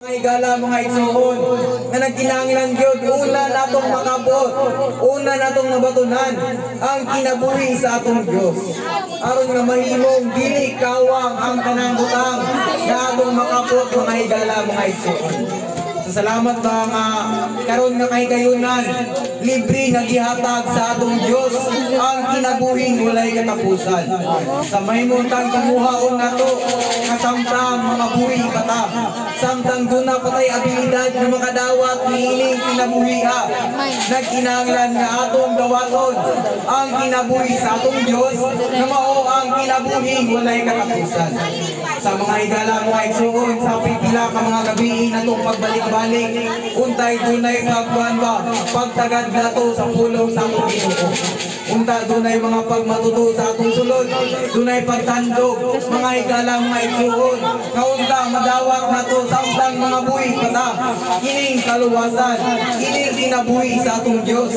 Higala mga igsoon na nagkinahanglan gyud una natong makabot, una natong mabatunan ang kinabuhi sa atong Dios. Aron nga mahimong dili kawang ang tanang butang na atong makabot mga higala mga igsoon. Salamat mga karon nga kahigayunan, libre nagihatag sa atong Dios ang kinabuhing walay katapusan. Sa mahimutang kumuhaon nato nga samtang mga buhi pata, samtang duna patay abilidad na makadawat niining kinabuhiha, nagkinahanglan nga atong dawaton ang kinabuhi sa atong Dios na mao ang kinabuhing walay katapusan. Sa mga higala mga igsoon, sa pipila ka mga gabi natong pagbalik-balik, untay dunay pagkuan ba pagtagad nato sa pulong sa atong Ginoo. Unta dunay mga pagmatuto sa atong sulod, dunay pagtandog mga higala mga igsoon, kaunta madawat nato sa utang mga buhi pata, kining kaluwasan, kining kinabuhi sa atong Dios.